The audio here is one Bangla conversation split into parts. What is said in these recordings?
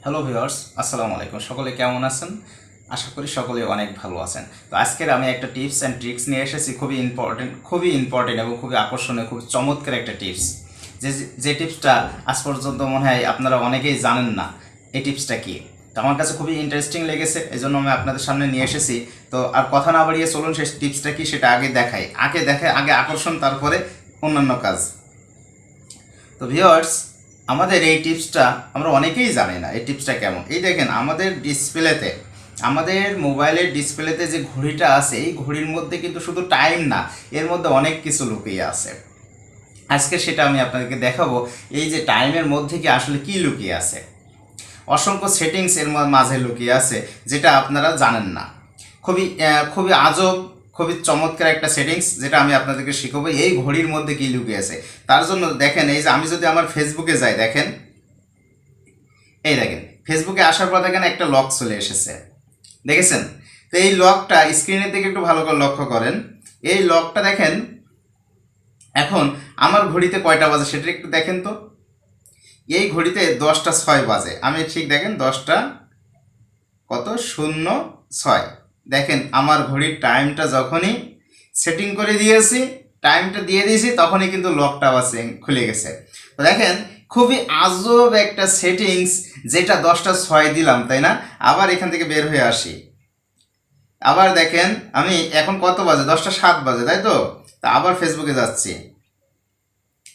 হ্যালো ভিউয়ার্স, আসসালামু আলাইকুম। সকলে কেমন আছেন? আশা করি সকলে অনেক ভালো আছেন। তো আজকের আমি একটা টিপস অ্যান্ড ট্রিক্স নিয়ে এসেছি, খুবই ইম্পর্টেন্ট এবং খুবই আকর্ষণীয়, খুব চমৎকার একটা টিপস। যে যে টিপসটা আজ পর্যন্ত মনে হয় আপনারা অনেকেই জানেন না এই টিপসটা কী। তো আমার কাছে খুবই ইন্টারেস্টিং লেগেছে, এই জন্য আমি আপনাদের সামনে নিয়ে এসেছি। তো আর কথা না বাড়িয়ে চলুন সেই টিপসটা কি সেটা আগে আকর্ষণ, তারপরে অন্যান্য কাজ। তো ভিউয়ার্স, আমাদের এই টিপসটা আমরা অনেকেই জানি না এই টিপসটা কেমন। এই দেখেন আমাদের মোবাইলের ডিসপ্লেতে যে ঘড়িটা আছে, এই ঘড়ির মধ্যে কিন্তু শুধু টাইম না, এর মধ্যে অনেক কিছু লুকিয়ে আছে। আজকে সেটা আমি আপনাদেরকে দেখাবো, এই যে টাইমের মধ্যে কি আসলে কি লুকিয়ে আছে। অসংখ্য সেটিংস এর মাঝে লুকিয়ে আছে, যেটা আপনারা জানেন না। খুবই আজব, খুবই চমৎকার একটা সেটিংস, যেটা আমি আপনাদেরকে শিখাবো এই ঘড়ির মধ্যে কি লুকিয়ে আছে। তার জন্য দেখেন, এই যে আমি যদি আমার ফেসবুকে যাই, দেখেন ফেসবুকে আসার পর দেখেন একটা লক চলে এসেছে, দেখেছেন? তো এই লকটা স্ক্রিনের দিকে একটু ভালো করে লক্ষ্য করেন। এই লকটা দেখেন এখন আমার ঘড়িতে কয়টা বাজে সেটা একটু দেখেন তো। এই ঘড়িতে 10টা 6 বাজে। আমি ঠিক দেখেন 10টা 06 দেখেন আমার ঘড়ির টাইমটা যখনই সেটিং করে দিয়েছি, টাইমটা দিয়ে দিয়েছি, তখনই কিন্তু লকটা আবার খুলে গেছে। তো দেখেন খুবই আজব একটা সেটিংস, যেটা 10টা 6 দিলাম, তাই না? আবার এখান থেকে বের হয়ে আসি, আবার দেখেন আমি এখন কত বাজে, 10টা 7 বাজে, তাই তো? তা আবার ফেসবুকে যাচ্ছি,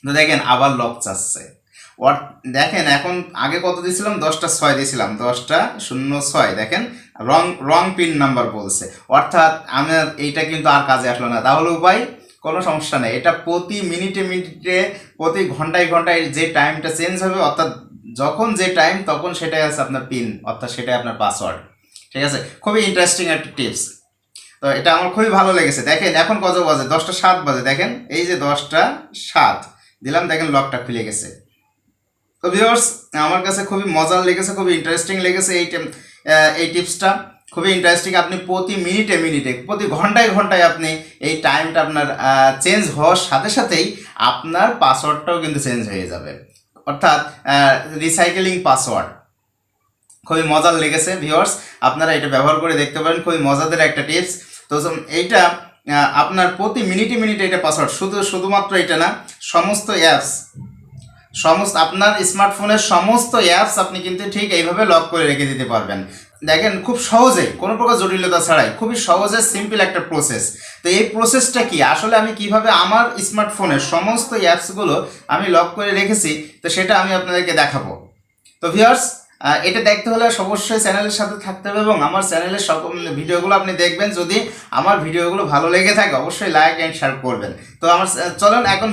তো দেখেন আবার লক চাচ্ছে। দেখেন এখন আগে কত দিয়েছিলাম, 10টা 6 দিয়েছিলাম, 10টা 06 দেখেন রং পিন নাম্বার বলছে। অর্থাৎ আমার এইটা কিন্তু আর কাজে আসলো না। তাহলে উপায়, কোনো সমস্যা নেই। এটা প্রতি মিনিটে মিনিটে, প্রতি ঘন্টায় ঘন্টায় যে টাইমটা চেঞ্জ হবে, অর্থাৎ যখন যে টাইম তখন সেটাই আছে আপনার পিন, অর্থাৎ সেটাই আপনার পাসওয়ার্ড। ঠিক আছে, খুবই ইন্টারেস্টিং একটা টিপস। তো এটা আমার খুবই ভালো লেগেছে। দেখেন এখন কত বাজে, 10টা 7 বাজে, দেখেন এই যে 10টা 7 দিলাম, দেখেন লকটা খুলে গেছে। তো ভিউয়ার্স, আমার কাছে খুবই মজার লেগেছে, খুবই ইন্টারেস্টিং লেগেছে এই টিপসটা। খুবই ইন্টারেস্টিং। আপনি প্রতি মিনিটে মিনিটে, প্রতি ঘন্টায় ঘন্টায় আপনি এই টাইমটা আপনার চেঞ্জ হওয়ার সাথে সাথেই আপনার পাসওয়ার্ডটাও কিন্তু চেঞ্জ হয়ে যাবে, অর্থাৎ রিসাইকেলিং পাসওয়ার্ড। খুবই মজার লেগেছে ভিউয়ার্স, আপনারা এটা ব্যবহার করে দেখতে পারেন, খুবই মজাদার একটা টিপস। তো এইটা আপনার প্রতি মিনিটে মিনিটে এটা পাসওয়ার্ড, শুধুমাত্র এটা না, আপনার স্মার্টফোনের সমস্ত অ্যাপস আপনি কিন্তু ঠিক এইভাবে লক করে রেখে দিতে পারবেন। দেখেন খুব সহজে, কোনো প্রকার জটিলতা ছাড়াই, খুবই সহজে সিম্পল একটা প্রসেস। তো এই প্রসেসটা কি, আসলে আমি কিভাবে আমার স্মার্টফোনের সমস্ত অ্যাপসগুলো আমি লক করে রেখেছি, তো সেটা আমি আপনাদেরকে দেখাবো। তো ভিউয়ার্স, এটা দেখতে হলে অবশ্যই চ্যানেলের সাথে থাকতে হবে এবং আমার চ্যানেলের সব ভিডিওগুলো আপনি দেখবেন। যদি আমার ভিডিওগুলো ভালো লেগে থাকে, অবশ্যই লাইক অ্যান্ড শেয়ার করবেন। তো চলুন এখন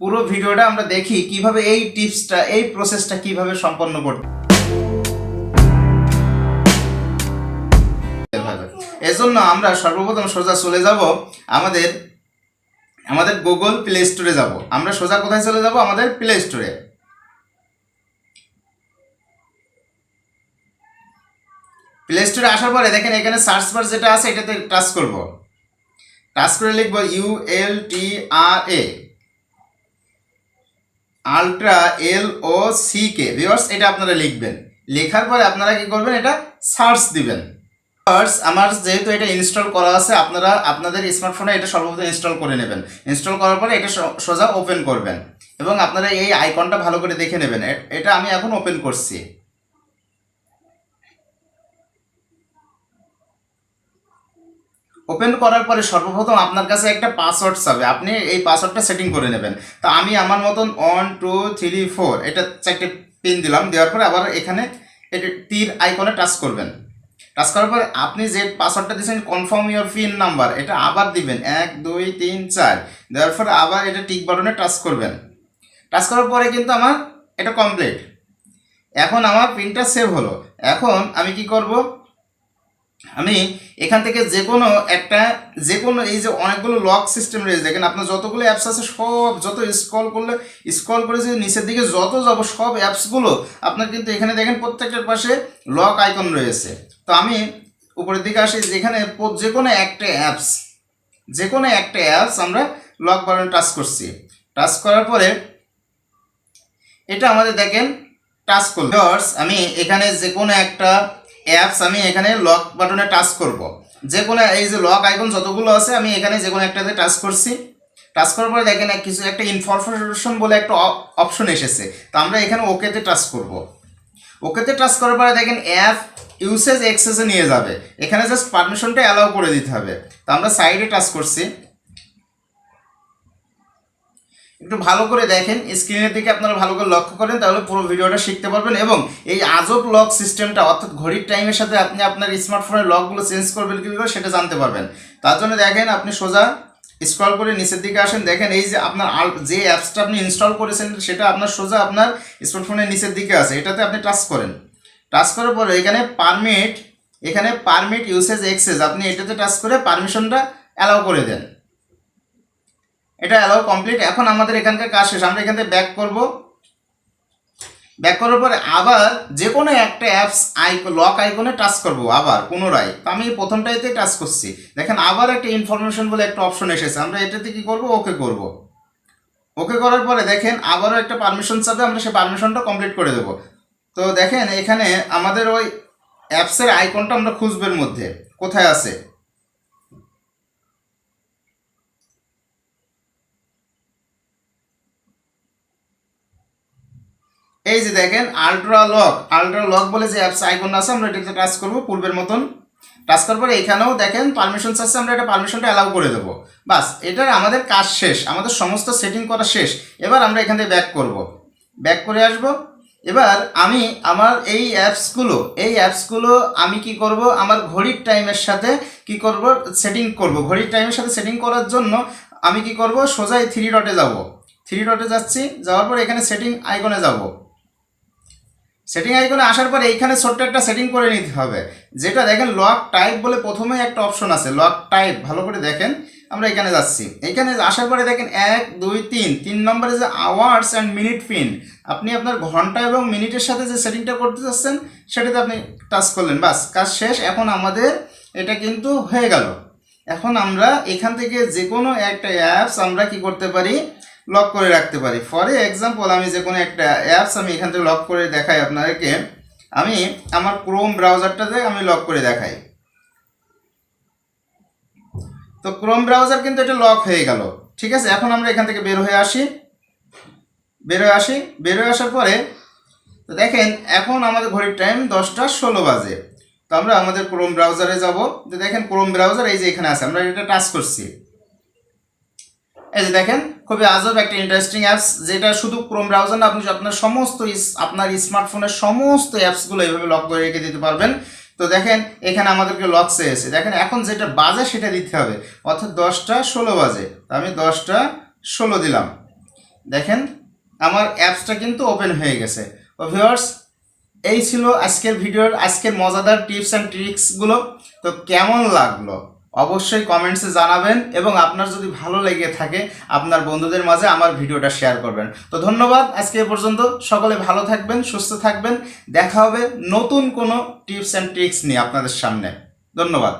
পুরো ভিডিওটা আমরা দেখি কিভাবে এই টিপসটা, এই প্রসেসটা কিভাবে সম্পন্ন করতে। এজন্য আমরা সর্বপ্রথম সোজা চলে যাব আমাদের গুগল প্লে স্টোরে যাব। আমরা সোজা কোথায় চলে যাব, আমাদের প্লে স্টোরে। প্লে স্টোরে আসার পরে দেখেন এখানে সার্চ বার যেটা আছে, এটাতে টাচ করব। টাচ করে লিখব ULTRA আলট্রা LOCK। ভিউয়ার্স, এটা আপনারা লিখবেন। লেখার পরে আপনারা কি করবেন, এটা সার্চ দিবেন। ভিউয়ার্স, আমার যেহেতু এটা ইনস্টল করা আছে, আপনারা আপনাদের স্মার্টফোনে এটা সর্বপ্রথম ইনস্টল করে নেবেন। ইনস্টল করার পরে এটা সোজা ওপেন করবেন এবং আপনারা এই আইকনটা ভালো করে দেখে নেবেন। এটা আমি এখন ওপেন করছি। ওপেন করার পরে সর্বপ্রথম আপনার কাছে একটা পাসওয়ার্ড চাবে, আপনি এই পাসওয়ার্ডটা সেটিং করে নেবেন। তো আমি আমার মতন 1 2 3 4 এটা 4টে পিন দিলাম। দেওয়ার পরে আবার এখানে এটা তীর আইকনে টাচ করবেন। টাচ করার পরে আপনি যে পাসওয়ার্ডটা দিয়েছেন, কনফার্ম ইওর পিন নাম্বার, এটা আবার দিবেন 1 2 3 4। দেওয়ার পরে আবার এটা টিক বাটনে টাচ করবেন। টাচ করার পরে কিন্তু আমার এটা কমপ্লিট। এখন আমার পিনটা সেভ হলো। এখন আমি কি করব, আমি এখান থেকে যে কোনো এই যে অনেকগুলো লক সিস্টেম রয়েছে, দেখেন আপনার যতগুলো অ্যাপস আছে সব, যত স্ক্রল করে যে নিচের দিকে যত যাব, সব অ্যাপসগুলো আপনার কিন্তু এখানে দেখেন প্রত্যেকটার পাশে লক আইকন রয়েছে। তো আমি উপরের দিকে আসি, যেখানে যে কোনো একটা অ্যাপস আমরা লক বাটনে টাচ করছি। টাচ করার পরে এটা আমাদের দেখেন টাচ করব। ভিউয়ার্স, আমি এখানে যে কোনো একটা অ্যাপস আমি এখানে লক বাটনে টাচ করব। যে কোনো এই যে লক আইকন যতগুলো আছে আমি এখানে যে কোনো একটাতে টাচ করছি। টাচ করার পরে দেখেন কিছু একটা ইনফরমেশন বলে একটা অপশন এসেছে, তো আমরা এখানে ওকেতে টাচ করব। ওকেতে টাচ করার পরে দেখেন অ্যাপ ইউসেজ অ্যাক্সেসে নিয়ে যাবে, এখানে জাস্ট পারমিশনটা অ্যালাউ করে দিতে হবে। তো আমরা সাইডে টাচ করছি। একটু ভালো করে দেখেন, স্ক্রিনের দিকে আপনারা ভালো করে লক্ষ্য করেন, তাহলে পুরো ভিডিওটা শিখতে পারবেন এবং এই আজব লক সিস্টেমটা অর্থাৎ ঘড়ির টাইমের সাথে আপনি আপনার স্মার্টফোনের লকগুলো চেঞ্জ করবেন কী করে সেটা জানতে পারবেন। তার জন্য দেখেন আপনি সোজা স্ক্রল করে নিচের দিকে আসেন, দেখেন এই যে আপনার যে অ্যাপসটা আপনি ইনস্টল করেছেন সেটা আপনার সোজা আপনার স্মার্টফোনের নিচের দিকে আছে, এটাতে আপনি টাচ করেন। টাচ করার পরে এখানে পারমিট ইউসেজ অ্যাক্সেস, আপনি এটাতে টাচ করে পারমিশনটা অ্যালাউ করে দেন। এটা অ্যালাউ কমপ্লিট। এখন আমাদের এখানকার কাজ শেষ, আমরা এখান থেকে ব্যাক করব। ব্যাক করার পরে আবার যে কোনো একটা অ্যাপস লক আইকনে টাচ করব আবার পুনরায়। তো আমি প্রথমটাইতে টাচ করছি, দেখেন আবার একটা ইনফরমেশন বলে একটা অপশন এসেছে, আমরা এটাতে কি করব, ওকে করব। ওকে করার পরে দেখেন আবারও একটা পারমিশন চাবে, আমরা সেই পারমিশনটা কমপ্লিট করে দেব। তো দেখেন এখানে আমাদের ওই অ্যাপসের আইকনটা আমরা খুঁজবের মধ্যে কোথায় আছে, এই যে দেখেন আল্ট্রা লক বলে যে অ্যাপস আইকন আছে, আমরা এটাতে টাচ করব পূর্বের মতন। টাচ করার পরে এখানেও দেখেন পারমিশন আছে, আমরা এটা পারমিশনটা অ্যালাউ করে দেবো। বাস, এটার আমাদের কাজ শেষ, আমাদের সমস্ত সেটিং করা শেষ। এবার আমরা এখান থেকে ব্যাক করব, ব্যাক করে আসব। এবার আমি আমার এই অ্যাপসগুলো আমি কি করব, আমার ঘড়ির টাইমের সাথে কি করব, সেটিং করব। ঘড়ির টাইমের সাথে সেটিং করার জন্য আমি কি করব, সোজাই 3 ডটে যাব। 3 ডটে যাচ্ছি, যাওয়ার পর এখানে সেটিং আইকনে যাব। সেটিং আইকনে আসার পরে এইখানে ছোট্ট একটা সেটিং করে নিতে হবে, যেটা দেখেন লক টাইপ বলে প্রথমে একটা অপশন আছে, লক টাইপ। ভালো করে দেখেন, আমরা এখানে যাচ্ছি। এখানে আসার পরে দেখেন 1 2 3 নম্বরে যে আওয়ার্স অ্যান্ড মিনিট পিন, আপনি আপনার ঘন্টা এবং মিনিটের সাথে যে সেটিংটা করতে চাচ্ছেন সেটাতে আপনি টাচ করলেন। বাস, কাজ শেষ। এখন আমাদের এটা কিন্তু হয়ে গেল। এখন আমরা এখান থেকে যে কোনো একটা অ্যাপস আমরা কি করতে পারি, লক করে রাখতে পারি। ফর এক্সাম্পল আমি যে কোনো একটা অ্যাপস আমি এখান থেকে লক করে দেখাই আপনাদেরকে। আমি আমার ক্রোম ব্রাউজারটাতে আমি লক করে দেখাই। তো ক্রোম ব্রাউজার কিন্তু এটা লক হয়ে গেল, ঠিক আছে। এখন আমরা এখান থেকে বের হয়ে আসার পরে তো দেখেন এখন আমাদের ঘড়ির টাইম 10টা 16 বাজে। তো আমরা আমাদের ক্রোম ব্রাউজারে যাব। তো দেখেন ক্রোম ব্রাউজার এই যে এখানে আছে, আমরা এটা টাচ করছি। এই যে দেখেন খুবই আজব একটা ইন্টারেস্টিং অ্যাপস, যেটা শুধু ক্রোম ব্রাউজার না, আপনি আপনার আপনার স্মার্টফোনের সমস্ত অ্যাপসগুলো এইভাবে লক করে রেখে দিতে পারবেন। তো দেখেন এখানে আমাদেরকে লক চেয়েছে, দেখেন এখন যেটা বাজে সেটা দিতে হবে, অর্থাৎ 10টা 16 বাজে। তো আমি 10টা 16 দিলাম, দেখেন আমার অ্যাপসটা কিন্তু ওপেন হয়ে গেছে। তো ভিউয়ার্স, এই ছিল আজকের মজাদার টিপস অ্যান্ড ট্রিক্সগুলো। তো কেমন লাগলো অবশ্যই কমেন্টসে জানাবেন, এবং আপনার যদি ভালো লেগে থাকে আপনার বন্ধুদের মাঝে আমার ভিডিওটা শেয়ার করবেন। তো ধন্যবাদ, আজকে এ পর্যন্ত। সকলে ভালো থাকবেন, সুস্থ থাকবেন। দেখা হবে নতুন কোনো টিপস অ্যান্ড ট্রিক্স নিয়ে আপনাদের সামনে। ধন্যবাদ।